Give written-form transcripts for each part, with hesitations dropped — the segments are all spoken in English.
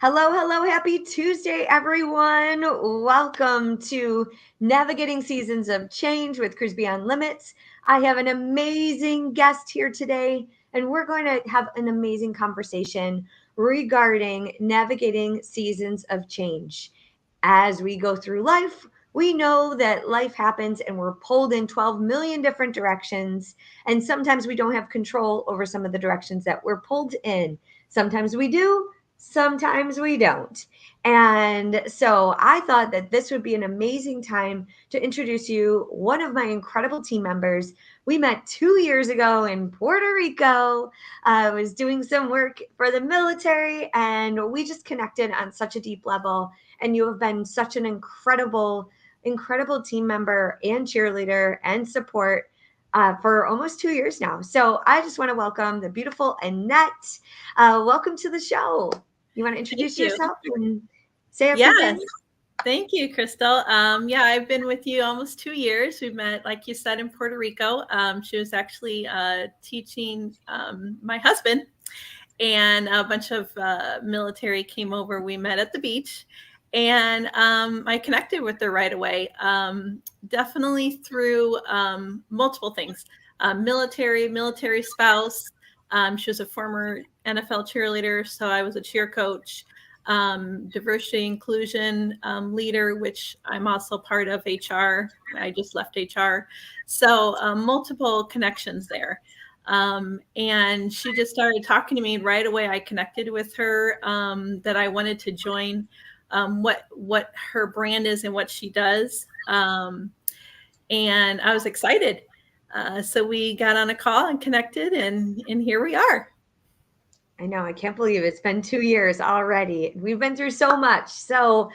Hello, hello. Happy Tuesday, everyone. Welcome to Navigating Seasons of Change with Cruise Beyond Limits. I have an amazing guest here today, and we're going to have an amazing conversation regarding navigating seasons of change. As we go through life, we know that life happens and we're pulled in 12 million different directions. And sometimes we don't have control over some of the directions that we're pulled in. Sometimes we do, sometimes we don't. And so I thought that this would be an amazing time to introduce you one of my incredible team members. We met 2 years ago in Puerto Rico. I was doing some work for the military, and we just connected on such a deep level. And you have been such an incredible team member and cheerleader and support for almost 2 years now. So I just want to welcome the beautiful Annette. Welcome to the show. You want to introduce yourself and say a few things? Thank you, Crystal. I've been with you almost 2 years. We met, like you said, in Puerto Rico. She was actually teaching my husband, and a bunch of military came over. We met at the beach, and I connected with her right away, definitely through multiple things. Military spouse. She was a former NFL cheerleader, so I was a cheer coach. Diversity inclusion leader, which I'm also part of HR. I just left HR. So multiple connections there. And she just started talking to me right away. I connected with her that I wanted to join what her brand is and what she does. And I was excited. So we got on a call and connected, and here we are. I know. I can't believe it's been 2 years already. We've been through so much. So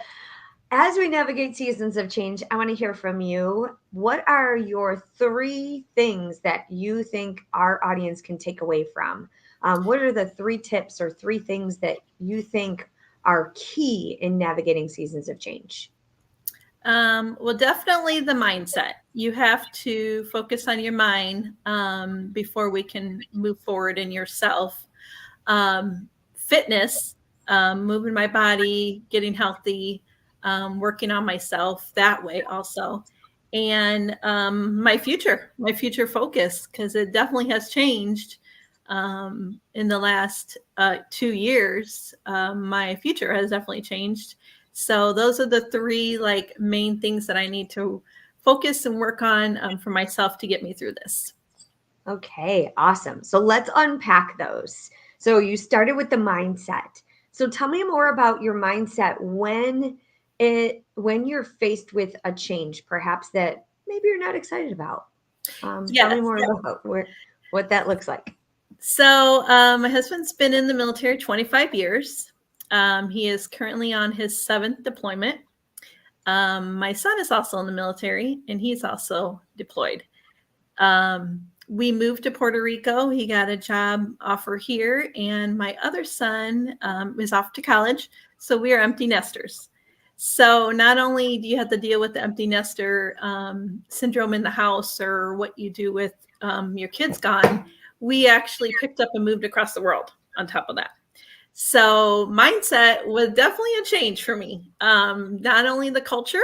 as we navigate seasons of change, I want to hear from you. What are your 3 things that you think our audience can take away from? What are the 3 tips or 3 things that you think are key in navigating seasons of change? Well, definitely the mindset. You have to focus on your mind before we can move forward in yourself. Fitness, moving my body, getting healthy, working on myself that way also. And my future focus, because it definitely has changed in the last 2 years. My future has definitely changed. So those are the 3 main things that I need to focus and work on for myself to get me through this. Okay, awesome. So let's unpack those. So you started with the mindset. So tell me more about your mindset when you're faced with a change, perhaps that maybe you're not excited about. Tell me more about what that looks like. So my husband's been in the military 25 years. He is currently on his 7th deployment. My son is also in the military, and he's also deployed. We moved to Puerto Rico. He got a job offer here, and my other son is off to college. So we are empty nesters. So not only do you have to deal with the empty nester syndrome in the house, or what you do with your kids gone, we actually picked up and moved across the world on top of that. So mindset was definitely a change for me. Not only the culture,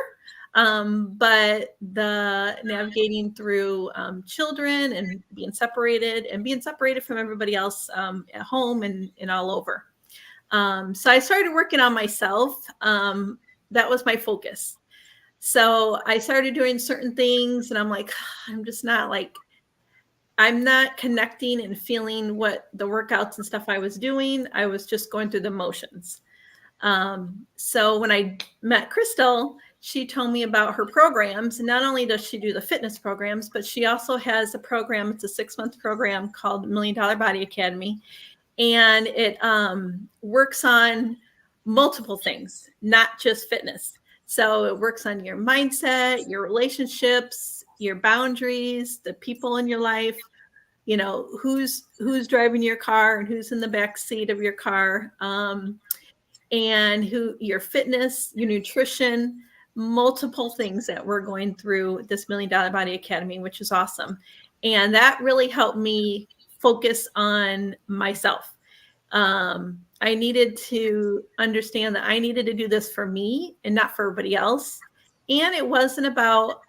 but the navigating through children and being separated from everybody else at home and all over. So I started working on myself. That was my focus. So I started doing certain things, and I'm like, I'm not connecting and feeling what the workouts and stuff I was doing. I was just going through the motions. So when I met Crystal, she told me about her programs. And not only does she do the fitness programs, but she also has a program. It's a 6-month program called $1 Million Body Academy. And it works on multiple things, not just fitness. So it works on your mindset, your relationships, your boundaries, the people in your life, who's driving your car and who's in the back seat of your car, and your fitness, your nutrition, multiple things that we're going through this $1 Million Body Academy, which is awesome. And that really helped me focus on myself. I needed to understand that I needed to do this for me and not for everybody else. And it wasn't about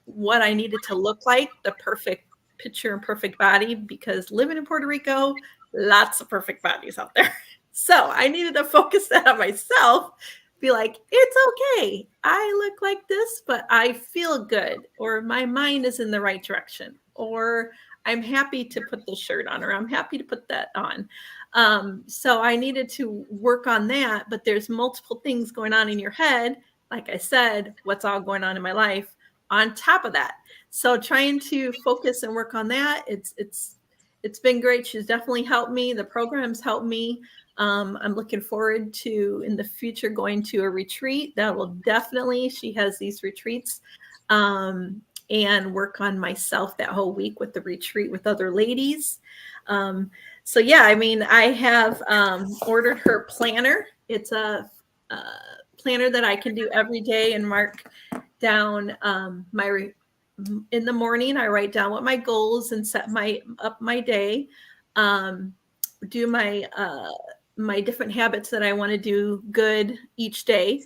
what I needed to look like, the perfect picture and perfect body, because living in Puerto Rico, lots of perfect bodies out there. So I needed to focus that on myself, be like, it's okay. I look like this, but I feel good, or my mind is in the right direction, or I'm happy to put this shirt on, or I'm happy to put that on. So I needed to work on that, but there's multiple things going on in your head. Like I said, what's all going on in my life on top of that. So trying to focus and work on that, it's been great. She's definitely helped me. The program's helped me. I'm looking forward to in the future going to a retreat. That will definitely, she has these retreats, and work on myself that whole week with the retreat with other ladies. So yeah, I mean, I have ordered her planner. It's a planner that I can do every day and mark down in the morning. I write down what my goals and set my day. Um, do my different habits that I want to do good each day.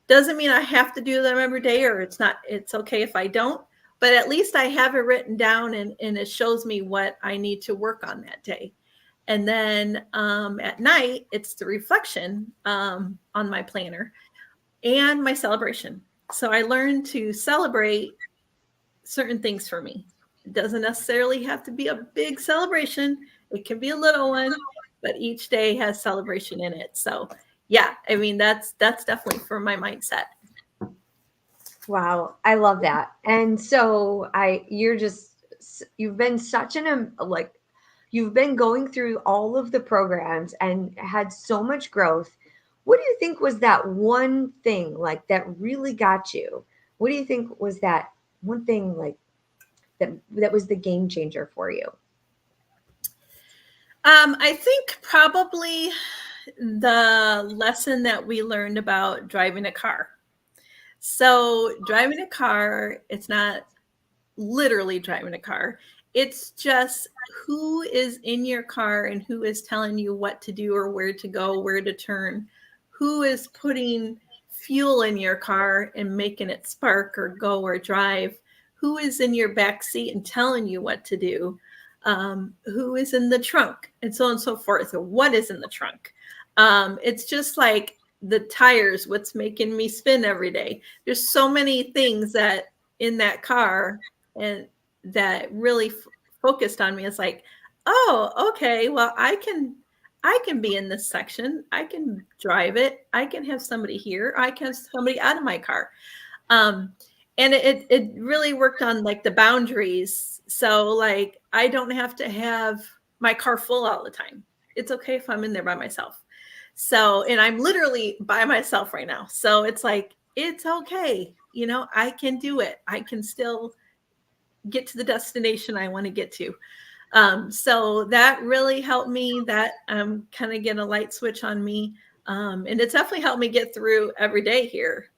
Doesn't mean I have to do them every day, or it's okay if I don't, but at least I have it written down, and it shows me what I need to work on that day. And then at night, it's the reflection on my planner and my celebration. So I learned to celebrate certain things for me. It doesn't necessarily have to be a big celebration, it can be a little one, but each day has celebration in it. So yeah, I mean, that's definitely for my mindset. Wow, I love that. And so you've been such like you've been going through all of the programs and had so much growth. What do you think was that one thing like that really got you? What do you think was that one thing like that was the game changer for you? I think probably the lesson that we learned about driving a car. So driving a car, it's not literally driving a car. It's just who is in your car and who is telling you what to do or where to go, where to turn, who is putting fuel in your car and making it spark or go or drive, who is in your back seat and telling you what to do, who is in the trunk, and so on and so forth. So what is in the trunk? It's just like the tires, what's making me spin every day. There's so many things that in that car and that really focused on me. It's like, oh, okay, well, I can be in this section, I can drive it, I can have somebody here, I can have somebody out of my car. um and it really worked on like the boundaries. So like I don't have to have my car full all the time. It's okay if I'm in there by myself. So, and I'm literally by myself right now, so it's like it's okay, I can do it, I can still get to the destination I want to get to. So that really helped me. That kind of get a light switch on me, and it's definitely helped me get through every day here.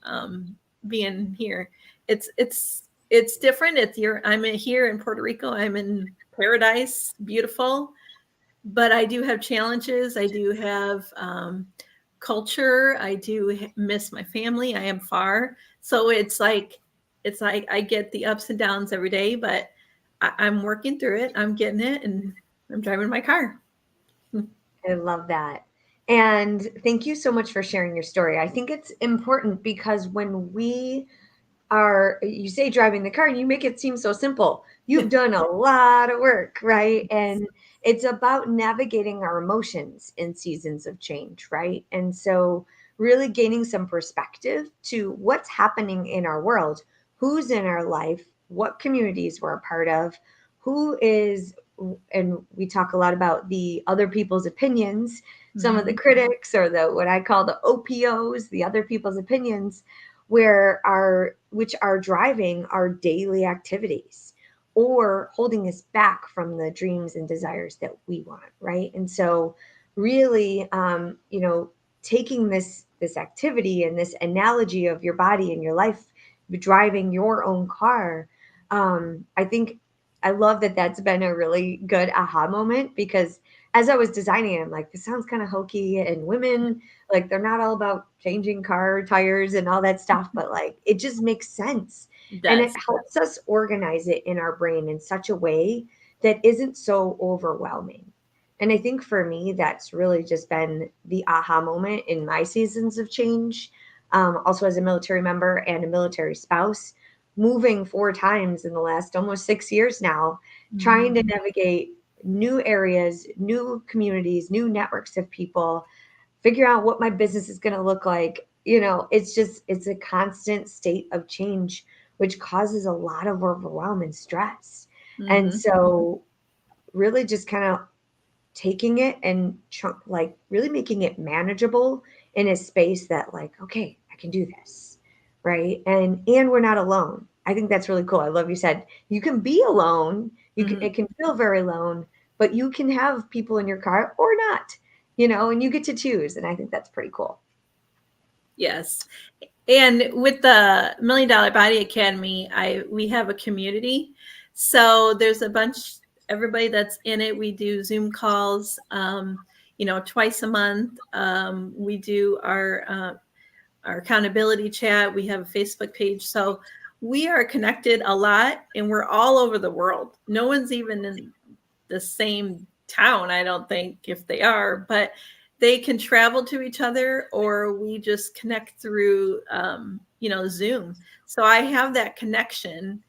Being here, it's different. I'm here in Puerto Rico. I'm in paradise, beautiful, but I do have challenges. I do have culture. I do miss my family. I am far, so it's like I get the ups and downs every day, but I'm working through it. I'm getting it, and I'm driving my car. I love that. And thank you so much for sharing your story. I think it's important because when we are, you say driving the car and you make it seem so simple. You've done a lot of work, right? And it's about navigating our emotions in seasons of change, right? And so, really gaining some perspective to what's happening in our world, who's in our life, what communities we're a part of, who is, and we talk a lot about the other people's opinions, some of the Mhm. critics or the what I call the OPOs, the other people's opinions, which are driving our daily activities or holding us back from the dreams and desires that we want, right? And so really taking this activity and this analogy of your body and your life driving your own car, I think I love that that's been a really good aha moment because as I was designing it, I'm like, this sounds kind of hokey, and women, like, they're not all about changing car tires and all that stuff, but like it just makes sense. It And it does. helps us organize it in our brain in such a way that isn't so overwhelming. And I think for me, that's really just been the aha moment in my seasons of change. Also, as a military member and a military spouse, moving 4 times in the last almost 6 years now, trying Mhm. to navigate new areas, new communities, new networks of people, figure out what my business is going to look like. It's a constant state of change, which causes a lot of overwhelm and stress. And Mhm. so, really just kind of taking it and like really making it manageable in a space that, like, okay, I can do this, right? And we're not alone. I think that's really cool. I love you said you can be alone. Mhm. It can feel very alone, but you can have people in your car or not, and you get to choose. And I think that's pretty cool. Yes. And with the $1 Million Body Academy, we have a community. So there's a bunch, everybody that's in it. We do Zoom calls, twice a month. We do our accountability chat. We have a Facebook page. So we are connected a lot, and we're all over the world. No one's even in the same town, I don't think, if they are, but they can travel to each other, or we just connect through, Zoom. So I have that connection.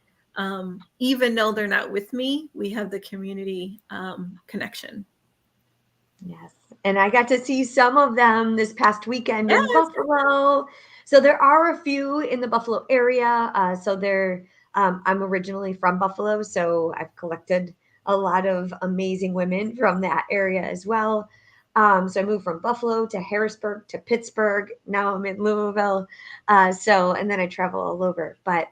Even though they're not with me, we have the community connection. Yes. And I got to see some of them this past weekend in Yes. Buffalo. So there are a few in the Buffalo area. I'm originally from Buffalo, so I've collected a lot of amazing women from that area as well. So I moved from Buffalo to Harrisburg to Pittsburgh. Now I'm in Louisville. And then I travel all over. But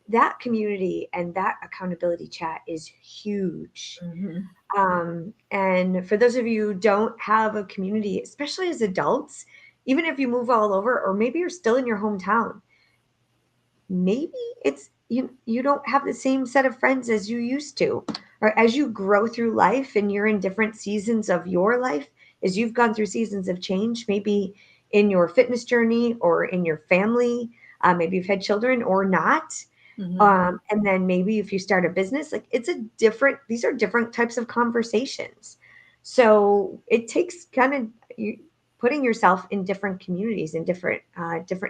that community and that accountability chat is huge. Mm-hmm. And for those of you who don't have a community, especially as adults, even if you move all over, or maybe you're still in your hometown, maybe you don't have the same set of friends as you used to, or as you grow through life and you're in different seasons of your life, as you've gone through seasons of change, maybe in your fitness journey or in your family. Maybe you've had children or not. Mm-hmm. And then maybe if you start a business, like, these are different types of conversations. So it takes kind of you putting yourself in different communities and different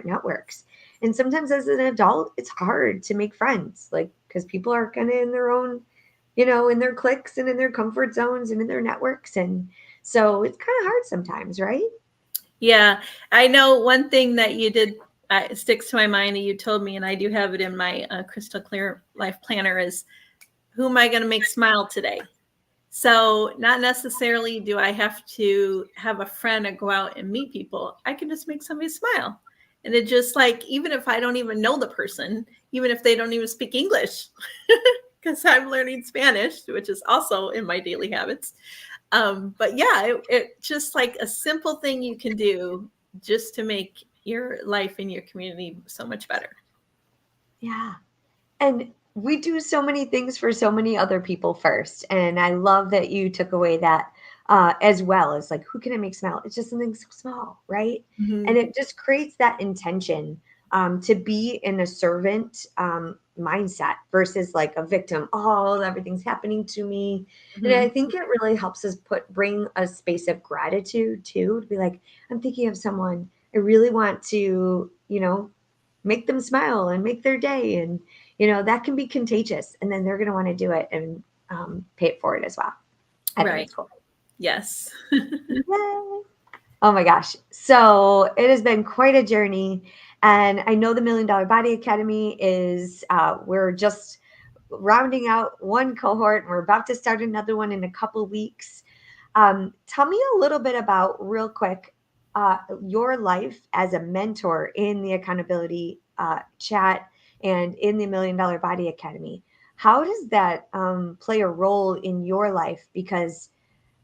networks. And sometimes as an adult, it's hard to make friends, like, because people are kind of in their own, in their cliques and in their comfort zones and in their networks. And so it's kind of hard sometimes, right? Yeah, I know one thing that you did sticks to my mind, and you told me, and I do have it in my Crystal Clear Life Planner, is who am I going to make smile today? So, not necessarily do I have to have a friend or go out and meet people. I can just make somebody smile. And it just, like, even if I don't even know the person, even if they don't even speak English, because I'm learning Spanish, which is also in my daily habits. But yeah, it just like a simple thing you can do just to make your life in your community so much better. Yeah. And we do so many things for so many other people first. And I love that you took away that as well as, like, who can I make smile? It's just something so small, right? And Mm-hmm. it just creates that intention to be in a servant mindset versus like a victim. Oh, everything's happening to me. And I Mm-hmm. think it really helps us bring a space of gratitude too, to be like, I'm thinking of someone. I really want to, make them smile and make their day. And that can be contagious, and then they're going to want to do it and pay it forward as well. I think Right. it's cool. Yes. Yay. Oh my gosh. So it has been quite a journey. And I know the $1 Million Body Academy we're just rounding out one cohort, and we're about to start another one in a couple weeks. Tell me a little bit about, real quick, your life as a mentor in the accountability chat and in the $1 Million Body Academy. How does that play a role in your life? Because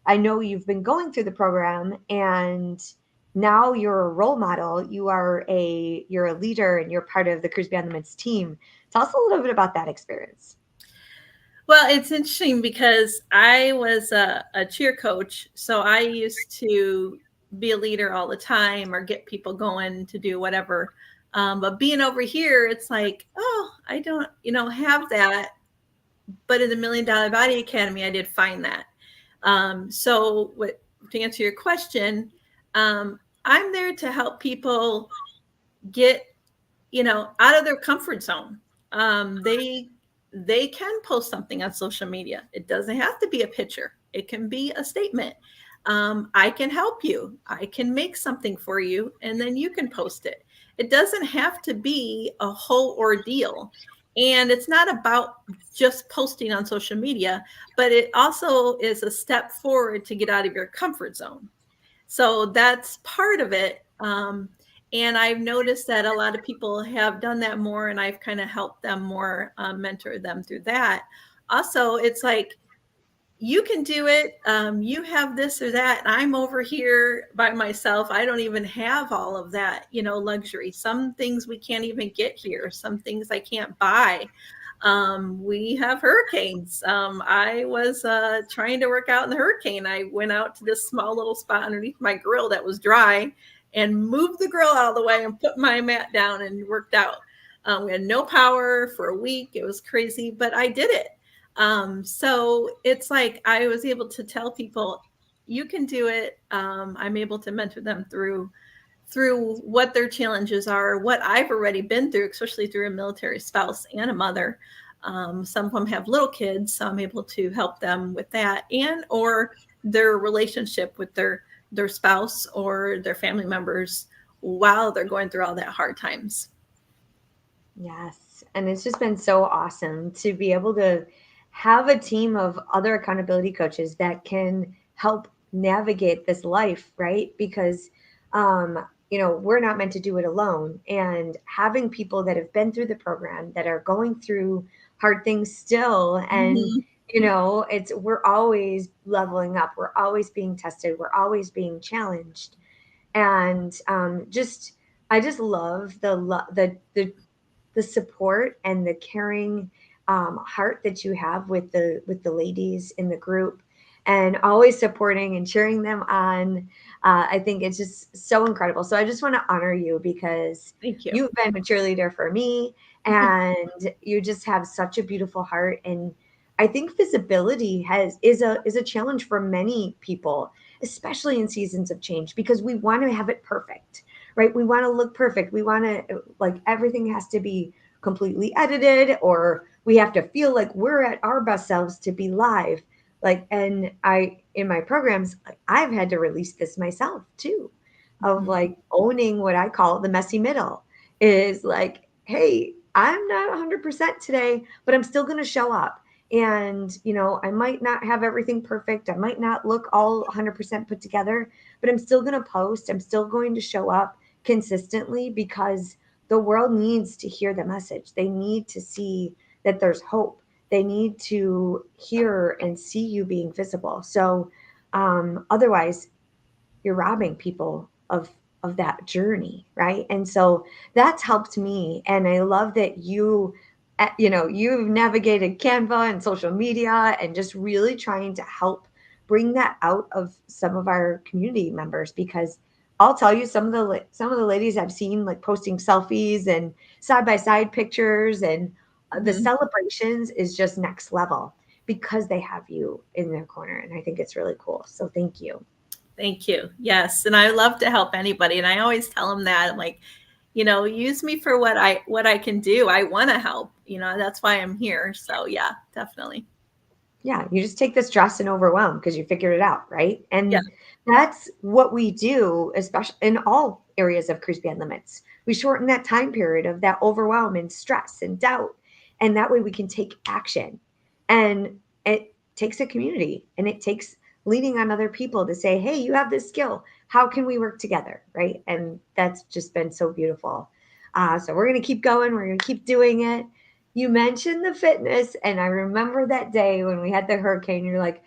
I know you've been going through the program, and now you're a role model. You're a leader, and you're part of the Cruise Beyond the Limits team. Tell us a little bit about that experience. Well, it's interesting because I was a cheer coach, so I used to be a leader all the time or get people going to do whatever. But being over here, it's like, oh, I don't, have that. But in the Million Dollar Body Academy, I did find that. To answer your question, I'm there to help people get out of their comfort zone. They can post something on social media. It doesn't have to be a picture. It can be a statement. I can help you. I can make something for you, and then you can post it. It doesn't have to be a whole ordeal. And it's not about just posting on social media, but it also is a step forward to get out of your comfort zone. So that's part of it. And I've noticed that a lot of people have done that more, and I've kind of helped them more, mentor them through that. Also, it's like, you can do it. You have this or that. And I'm over here by myself. I don't even have all of that, luxury. Some things we can't even get here. Some things I can't buy. We have hurricanes. I was trying to work out in the hurricane. I went out to this small little spot underneath my grill that was dry and moved the grill out of the way and put my mat down and worked out. We had no power for a week. It was crazy, but I did it. So it's like I was able to tell people, you can do it. I'm able to mentor them through what their challenges are, what I've already been through, especially through a military spouse and a mother. Some of them have little kids, so I'm able to help them with that, and or their relationship with their spouse or their family members while they're going through all that hard times. Yes. And it's just been so awesome to be able to have a team of other accountability coaches that can help navigate this life, right? Because, we're not meant to do it alone. And having people that have been through the program, that are going through hard things still, and, Mhm. we're always leveling up, we're always being tested, we're always being challenged. And I just love the support and the caring heart that you have with the ladies in the group, and always supporting and cheering them on. I think it's just so incredible. So I just want to honor you because Thank you. you've been a cheerleader for me, and you just have such a beautiful heart. And I think visibility is a challenge for many people, especially in seasons of change, because we want to have it perfect, right? We want to look perfect. We want to, like, everything has to be completely edited, or we have to feel like we're at our best selves to be live. Like, and in my programs, like, I've had to release this myself too, of Mhm. like owning what I call the messy middle, is like, hey, I'm not 100% today, but I'm still going to show up. And, I might not have everything perfect. I might not look all 100% put together, but I'm still going to post. I'm still going to show up consistently, because the world needs to hear the message. They need to see that there's hope. They need to hear and see you being visible. So, otherwise, you're robbing people of that journey, right? And so that's helped me, and I love that you've navigated Canva and social media, and just really trying to help bring that out of some of our community members. Because I'll tell you, some of the ladies I've seen, like, posting selfies and side by side pictures, and the Mhm. celebrations is just next level, because they have you in their corner, and I think it's really cool. So thank you. Thank you. Yes, and I love to help anybody, and I always tell them that. I'm like, use me for what I can do. I want to help. That's why I'm here. So yeah, definitely. Yeah, you just take this stress and overwhelm because you figured it out, right? Yeah. And that's what we do, especially in all areas of Cruise Beyond Limits. We shorten that time period of that overwhelm and stress and doubt, and that way we can take action. And it takes a community, and it takes leaning on other people to say, hey, you have this skill. How can we work together, right? And that's just been so beautiful. So we're going to keep going. We're going to keep doing it. You mentioned the fitness, and I remember that day when we had the hurricane. You're like,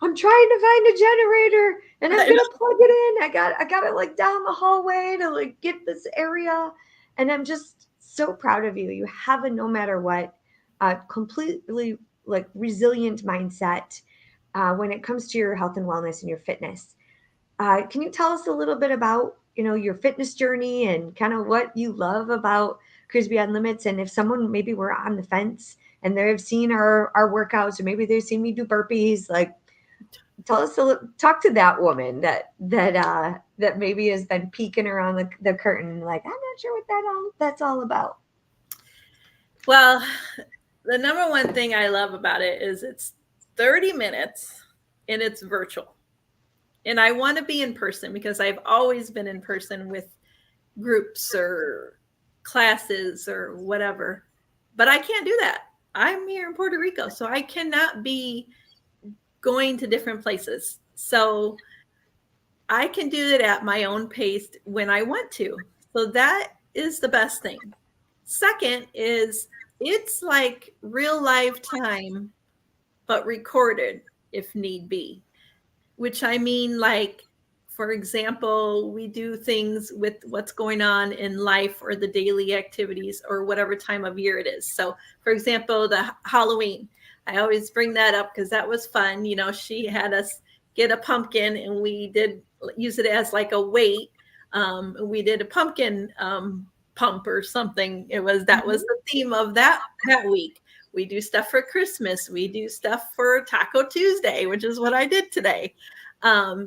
I'm trying to find a generator, and I'm I know. gonna plug it in. I got it, like, down the hallway to, like, get this area. And I'm just so proud of you. You have a no matter what, completely like resilient mindset when it comes to your health and wellness and your fitness. Can you tell us a little bit about, your fitness journey and kind of what you love about Careers Beyond Limits? And if someone maybe were on the fence and they've seen our workouts, or maybe they've seen me do burpees, like tell us talk to that woman that maybe has been peeking around the curtain, like, I'm not sure what that's all about. Well, the number one thing I love about it is it's 30 minutes and it's virtual. And I want to be in person because I've always been in person with groups or classes or whatever. But I can't do that. I'm here in Puerto Rico, so I cannot be going to different places. So I can do it at my own pace when I want to. So that is the best thing. Second is it's like real life time, but recorded if need be, which I mean, like, for example, we do things with what's going on in life or the daily activities or whatever time of year it is. So, for example, the Halloween, I always bring that up because that was fun. She had us get a pumpkin and we did use it as like a weight. We did a pumpkin pump or something. That was the theme of that week. We do stuff for Christmas. We do stuff for Taco Tuesday, which is what I did today.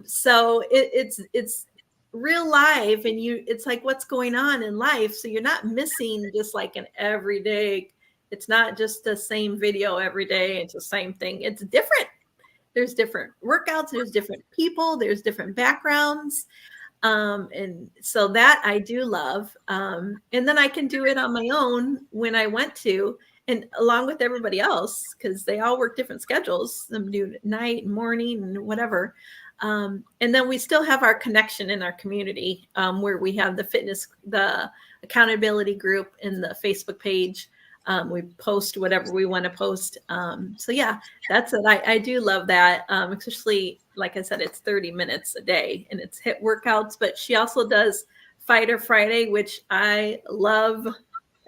So it's real life, and it's like what's going on in life. So you're not missing just like an everyday. It's not just the same video every day. It's the same thing. It's different. There's different workouts. There's different people. There's different backgrounds. And so that I do love. And then I can do it on my own when I want to, and along with everybody else, because they all work different schedules. Some do night, morning, and whatever. And then we still have our connection in our community, where we have the accountability group in the Facebook page. We post whatever we want to post. So yeah, that's it. I do love that. Especially, like I said, it's 30 minutes a day and it's HIIT workouts, but she also does Fighter Friday, which I love.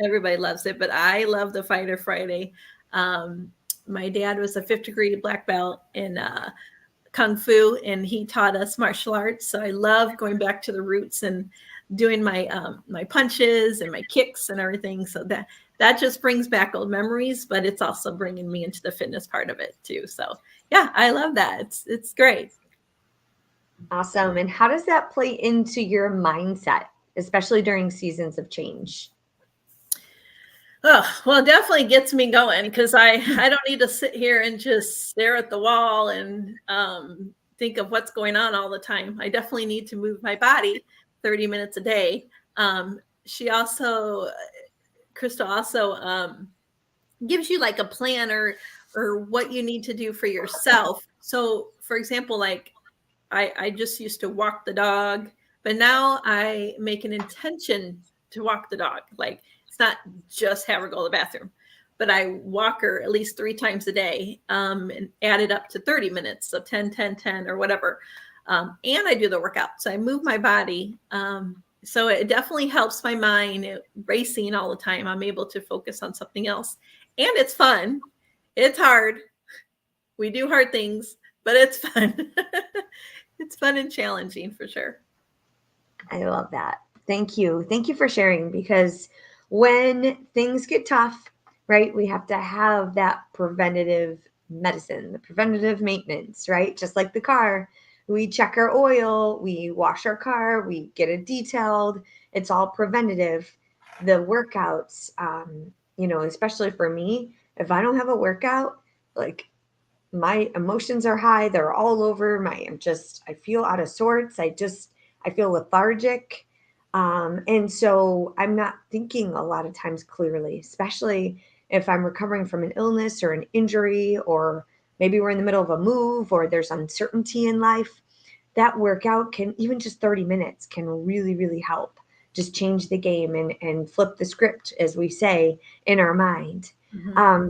Everybody loves it, but I love the Fighter Friday. My dad was a 5th degree black belt in Kung Fu, and he taught us martial arts. So I love going back to the roots and doing my punches and my kicks and everything. So that just brings back old memories, but it's also bringing me into the fitness part of it too. So yeah, I love that. It's great. Awesome. And how does that play into your mindset, especially during seasons of change? Oh, well, it definitely gets me going because I don't need to sit here and just stare at the wall and think of what's going on all the time. I definitely need to move my body 30 minutes a day. Crystal also gives you like a plan or what you need to do for yourself. So, for example, like I just used to walk the dog, but now I make an intention to walk the dog. Like, it's not just have her go to the bathroom, but I walk her at least 3 times a day, and add it up to 30 minutes. So 10, 10, 10 or whatever. And I do the workout. So I move my body. So it definitely helps my mind racing all the time. I'm able to focus on something else, and it's fun. It's hard. We do hard things, but it's fun. It's fun and challenging for sure. I love that. Thank you. Thank you for sharing, because when things get tough, right, we have to have that preventative medicine, the preventative maintenance, right? Just like the car, we check our oil, we wash our car, we get it detailed. It's all preventative. The workouts, especially for me, if I don't have a workout, like my emotions are high, they're all over. I feel out of sorts. I feel lethargic. And so I'm not thinking a lot of times clearly, especially if I'm recovering from an illness or an injury, or maybe we're in the middle of a move or there's uncertainty in life. That workout can, even just 30 minutes, can really, really help just change the game and flip the script, as we say, in our mind.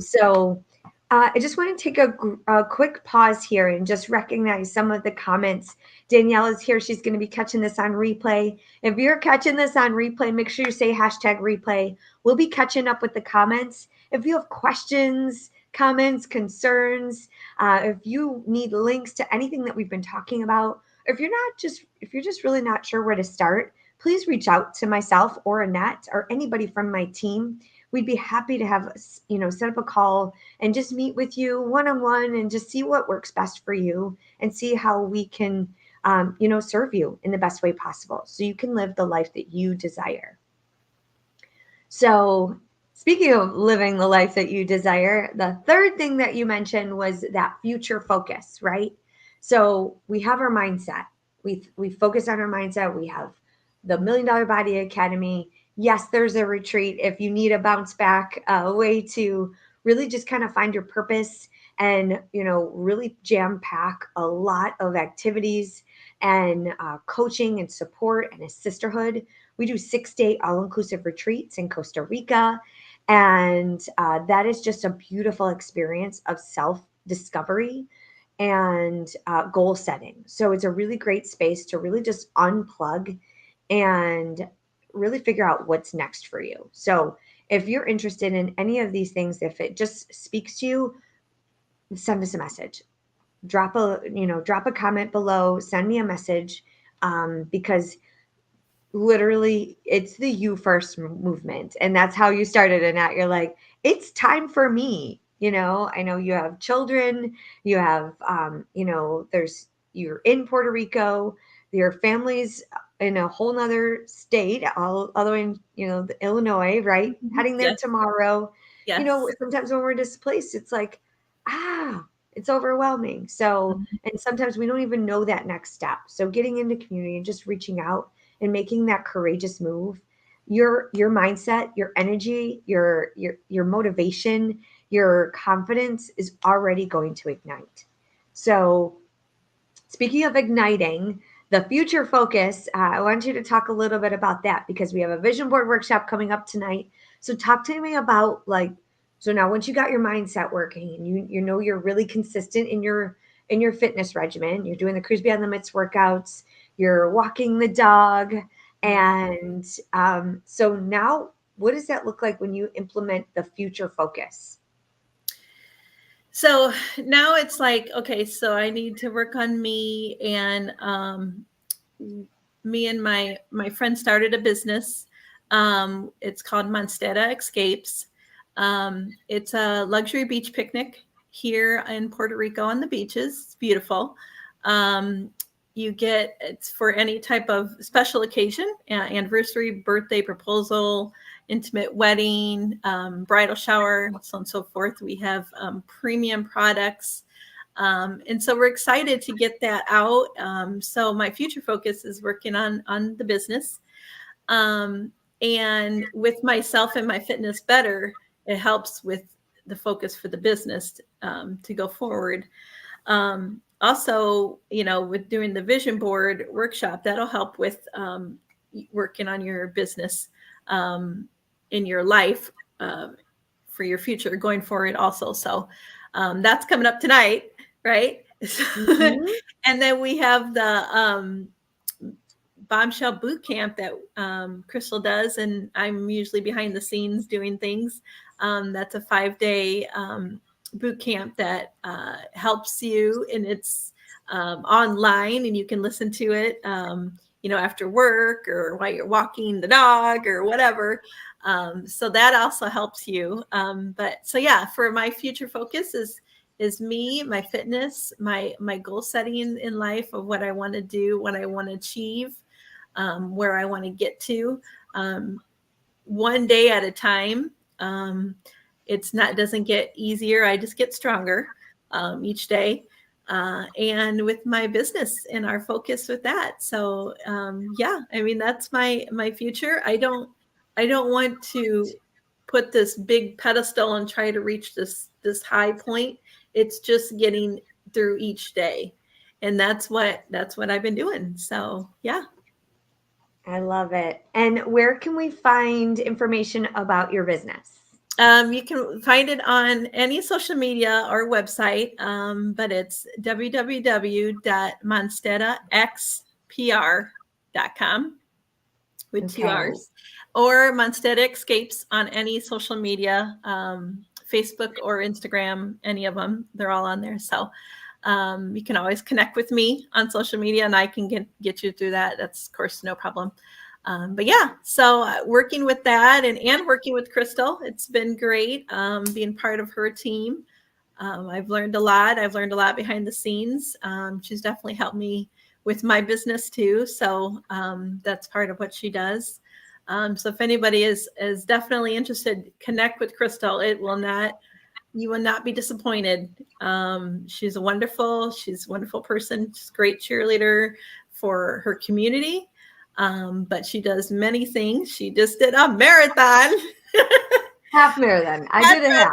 So I just want to take a quick pause here and just recognize some of the comments. Danielle is here. She's going to be catching this on replay. If you're catching this on replay, make sure you say #replay. We'll be catching up with the comments. If you have questions, comments, concerns, if you need links to anything that we've been talking about, if you're just really not sure where to start, please reach out to myself or Annette or anybody from my team. We'd be happy to have, set up a call and just meet with you one-on-one and just see what works best for you and see how we can, serve you in the best way possible so you can live the life that you desire. So, speaking of living the life that you desire, the third thing that you mentioned was that future focus, right? So, we have our mindset. We focus on our mindset. We have the Million Dollar Body Academy. Yes, there's a retreat if you need a bounce back, way to really just kind of find your purpose and, really jam pack a lot of activities and coaching and support and a sisterhood. We do 6-day all inclusive retreats in Costa Rica. And that is just a beautiful experience of self discovery and goal setting. So it's a really great space to really just unplug and really figure out what's next for you. So if you're interested in any of these things, if it just speaks to you, send us a message. Drop a comment below, send me a message, because literally it's the you first movement, and that's how you started. And that you're like, it's time for me. I know you have children, you have there's you're in Puerto Rico, your family's in a whole nother state, all the way in the Illinois, right? Heading there Yes. tomorrow. Yes. Sometimes when we're displaced, it's like, ah, it's overwhelming. So, Mhm. and sometimes we don't even know that next step. So getting into community and just reaching out and making that courageous move, your mindset, your energy, your motivation, your confidence is already going to ignite. So, speaking of igniting, the future focus, I want you to talk a little bit about that because we have a vision board workshop coming up tonight. So talk to me about, like, so now once you got your mindset working and you're really consistent in your fitness regimen, you're doing the Cruise Beyond Limits workouts, you're walking the dog, and so now what does that look like when you implement the future focus? So now it's like, okay, so I need to work on me, and me and my friend started a business. It's called Monstera Escapes. It's a luxury beach picnic here in Puerto Rico on the beaches. It's beautiful. Um, it's for any type of special occasion, anniversary, birthday, proposal, intimate wedding, bridal shower, so on and so forth. We have premium products. And so we're excited to get that out. So my future focus is working on the business. Um, and with myself and my fitness better, it helps with the focus for the business to go forward. Also, with doing the vision board workshop, that'll help with working on your business in your life for your future going forward also. So that's coming up tonight, right? Mm-hmm. And then we have the bombshell boot camp that Crystal does, and I'm usually behind the scenes doing things. That's a 5-day boot camp that helps you, and it's online, and you can listen to it, after work or while you're walking the dog or whatever. So that also helps you. But so yeah, for my future focus is me, my fitness, my goal setting in life of what I want to do, what I want to achieve, where I want to get to, one day at a time. Doesn't get easier. I just get stronger each day. And with my business and our focus with that. So yeah, I mean, that's my future. I don't want to put this big pedestal and try to reach this high point. It's just getting through each day. And that's what I've been doing. So yeah. I love it. And where can we find information about your business? You can find it on any social media or website, but it's www.monsteraxpr.com with two Okay. R's, or Monstera Escapes on any social media, Facebook or Instagram, any of them. They're all on there. So you can always connect with me on social media, and I can get you through that. That's, of course, no problem. But yeah, so working with that and working with Crystal, it's been great being part of her team. I've learned a lot. I've learned a lot behind the scenes. She's definitely helped me with my business too. So that's part of what she does. So if anybody is definitely interested, connect with Crystal. You will not be disappointed. She's a wonderful person. She's a great cheerleader for her community. But she does many things. She just did a marathon. Half marathon. I did a half.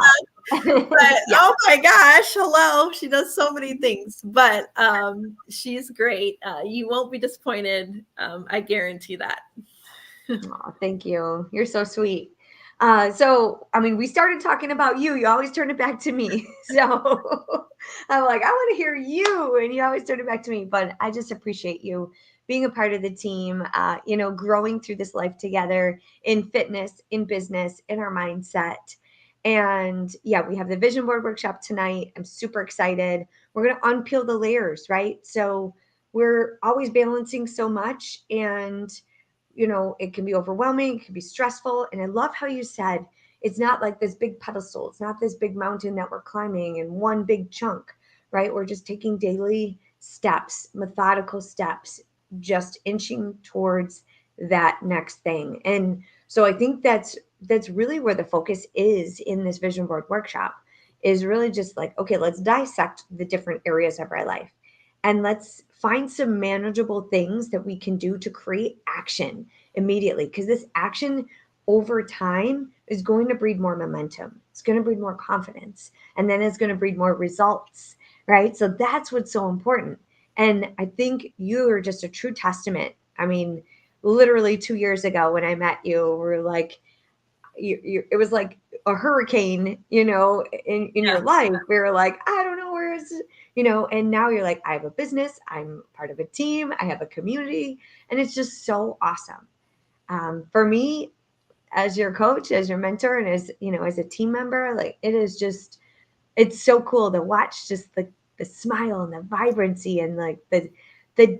But yeah. Oh my gosh, hello. She does so many things, but she's great. You won't be disappointed. I guarantee that. Oh, thank you. You're so sweet. So, I mean, we started talking about you. You always turn it back to me. So I'm like, I want to hear you. And you always turn it back to me. But I just appreciate you being a part of the team, growing through this life together in fitness, in business, in our mindset. And yeah, we have the vision board workshop tonight. I'm super excited. We're going to unpeel the layers, right? So we're always balancing so much, and it can be overwhelming, it can be stressful. And I love how you said it's not like this big pedestal, it's not this big mountain that we're climbing in one big chunk, right? We're just taking daily steps, methodical steps, just inching towards that next thing. And so I think that's really where the focus is in this vision board workshop, is really just like, okay, let's dissect the different areas of our life and let's find some manageable things that we can do to create action immediately. Because this action over time is going to breed more momentum. It's going to breed more confidence. And then it's going to breed more results, right? So that's what's so important. And I think you are just a true testament. I mean, literally 2 years ago when I met you, we were like, it was like a hurricane, in your life. We were like, I don't know where is, and now you're like, I have a business, I'm part of a team, I have a community, and it's just so awesome. For me, as your coach, as your mentor, and as a team member, like it's so cool to watch just the smile and the vibrancy and like the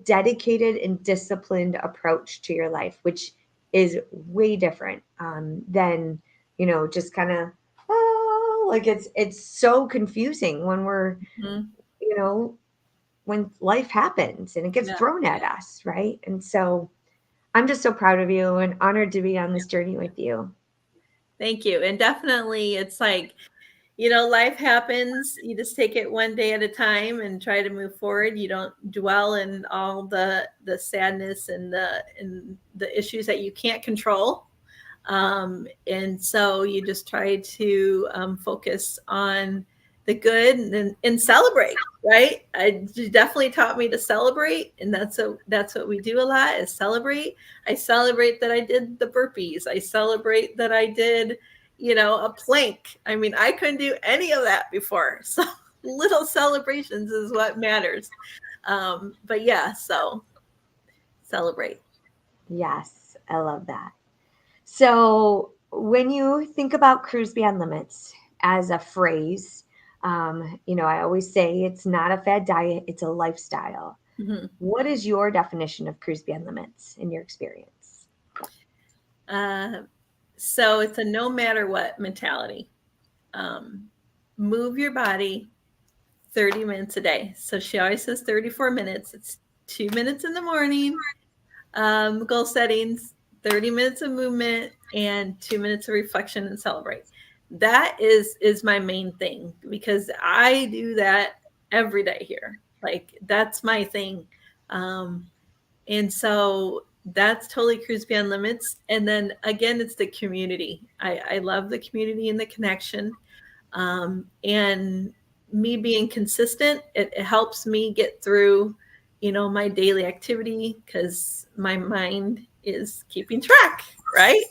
dedicated and disciplined approach to your life, which is way different than just kind of like it's so confusing when we're you know when life happens and it gets thrown at us, right? And so I'm just so proud of you and honored to be on this journey with you. Thank you. And definitely it's like, life happens. You just take it one day at a time and try to move forward. You don't dwell in all the sadness and the issues that you can't control. And so you just try to focus on the good and celebrate, right? You definitely taught me to celebrate, and that's what we do a lot, is celebrate. I celebrate that I did the burpees. I celebrate that I did, a plank. I mean, I couldn't do any of that before. So little celebrations is what matters. But yeah, so celebrate. Yes, I love that. So when you think about Cruise Beyond Limits as a phrase, I always say it's not a fad diet, it's a lifestyle. Mm-hmm. What is your definition of Cruise Beyond Limits in your experience? So it's a no matter what mentality. Move your body 30 minutes a day. So she always says 34 minutes. It's 2 minutes in the morning, goal settings, 30 minutes of movement, and 2 minutes of reflection and celebrate. That is my main thing, because I do that every day here. Like, that's my thing. And so that's totally Cruise Beyond Limits. And then again, it's the community. I love the community and the connection. And me being consistent, it helps me get through, my daily activity, because my mind is keeping track, right?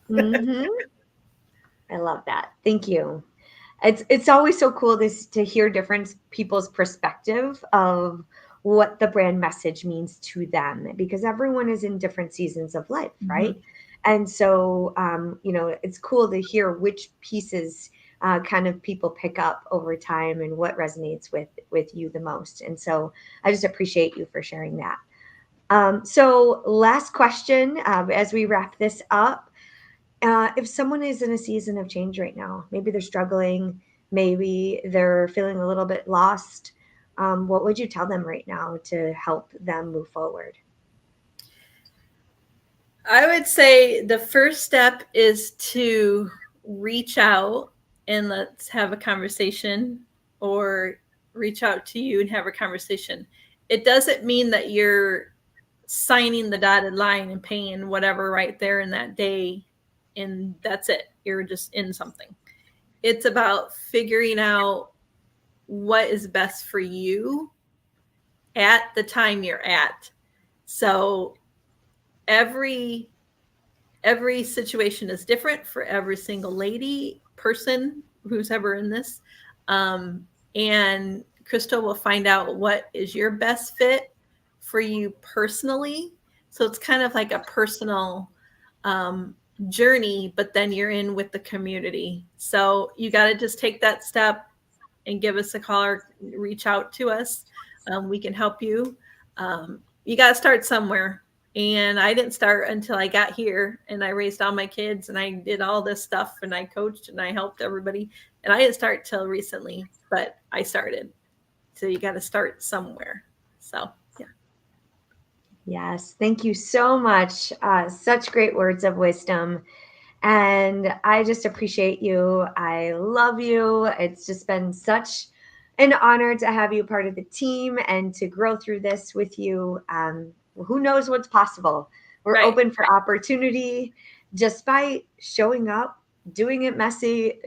Mm-hmm. I love that. Thank you. It's always so cool to hear different people's perspective of what the brand message means to them, because everyone is in different seasons of life, right? And so it's cool to hear which pieces kind of people pick up over time and what resonates with you the most. And so I just appreciate you for sharing that. So last question as we wrap this up. If someone is in a season of change right now, maybe they're struggling, maybe they're feeling a little bit lost, what would you tell them right now to help them move forward? I would say the first step is to reach out and let's have a conversation, or reach out to you and have a conversation. It doesn't mean that you're signing the dotted line and paying whatever right there in that day and that's it. You're just in something. It's about figuring out what is best for you at the time you're at. So every every situation is different for every single lady, person who's ever in this. And Crystal will find out what is your best fit for you personally. So it's kind of like a personal journey, but then you're in with the community. So you got to just take that step and give us a call or reach out to us. We can help you. You got to start somewhere. And I didn't start until I got here and I raised all my kids and I did all this stuff and I coached and I helped everybody. And I didn't start till recently, but I started. So you got to start somewhere. So, yeah. Yes, thank you so much. Such great words of wisdom. And I just appreciate you. I love you. It's just been such an honor to have you part of the team and to grow through this with you. Who knows what's possible? We're Right. open for opportunity just by showing up, doing it messy.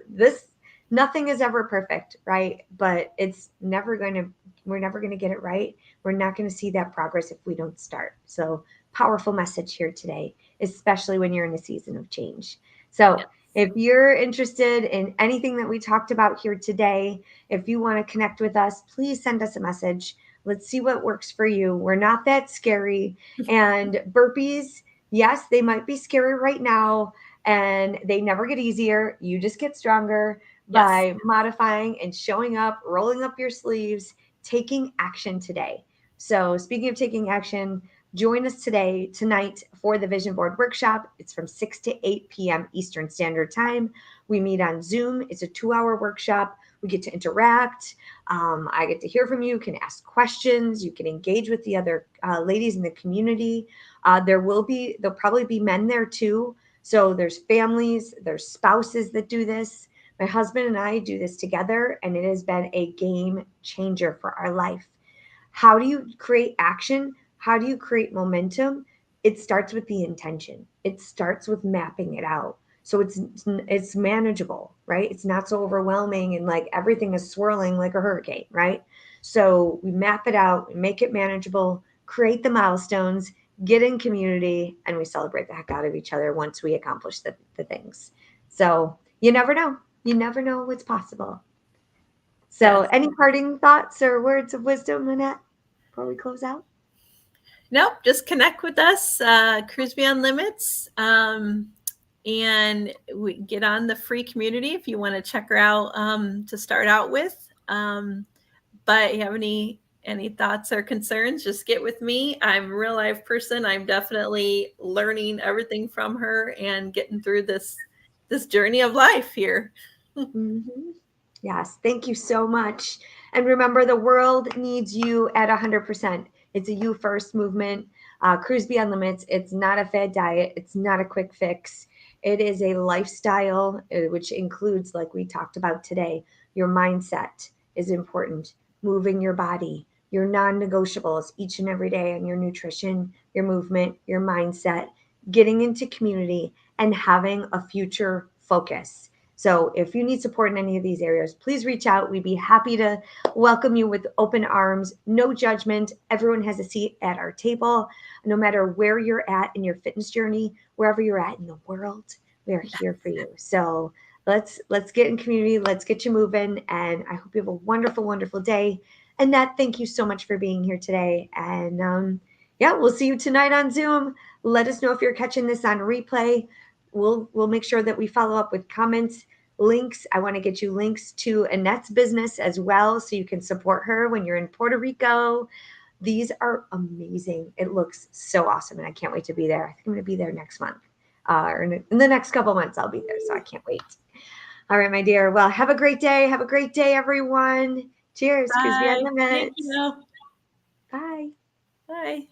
This nothing is ever perfect, right? But we're never going to get it right. We're not going to see that progress if we don't start. So, powerful message here today, especially when you're in a season of change. So, Yes. if you're interested in anything that we talked about here today, if you want to connect with us, please send us a message. Let's see what works for you. We're not that scary. And burpees, yes, they might be scary right now and they never get easier. You just get stronger Yes. by modifying and showing up, rolling up your sleeves, taking action today. So, speaking of taking action, join us tonight for the Vision Board Workshop. It's from 6 to 8 p.m. Eastern Standard Time. We meet on Zoom. It's a 2-hour workshop. We get to interact. I get to hear from you, can ask questions. You can engage with the other ladies in the community. There'll probably be men there too. So there's families, there's spouses that do this. My husband and I do this together, and it has been a game changer for our life. How do you create action? How do you create momentum? It starts with the intention. It starts with mapping it out. So it's manageable, right? It's not so overwhelming and like everything is swirling like a hurricane, right? So we map it out, we make it manageable, create the milestones, get in community, and we celebrate the heck out of each other once we accomplish the things. So you never know. You never know what's possible. So, Yes. any parting thoughts or words of wisdom, Annette, before we close out? Nope. Just connect with us, Cruise Beyond Limits. And we get on the free community if you want to check her out to start out with. But you have any thoughts or concerns, just get with me. I'm a real life person. I'm definitely learning everything from her and getting through this journey of life here. Mm-hmm. Yes, thank you so much. And remember, the world needs you at 100%. It's a you first movement. Cruise Beyond Limits. It's not a fad diet. It's not a quick fix. It is a lifestyle, which includes, like we talked about today, your mindset is important, moving your body, your non negotiables each and every day, and your nutrition, your movement, your mindset, getting into community, and having a future focus. So if you need support in any of these areas, please reach out. We'd be happy to welcome you with open arms, no judgment. Everyone has a seat at our table. No matter where you're at in your fitness journey, wherever you're at in the world, we are here for you. So let's get in community. Let's get you moving. And I hope you have a wonderful, wonderful day. Annette, thank you so much for being here today. And yeah, we'll see you tonight on Zoom. Let us know if you're catching this on replay. We'll make sure that we follow up with comments. links. I want to get you links to Annette's business as well so you can support her when you're in Puerto Rico. These are amazing. It looks so awesome, and I can't wait to be there. I think I'm going to be there next month. Or in the next couple months, I'll be there, so I can't wait. All right, my dear. Well, have a great day. Have a great day, everyone. Cheers. Crispy Bye. Thank Limits. you. Bye. Bye.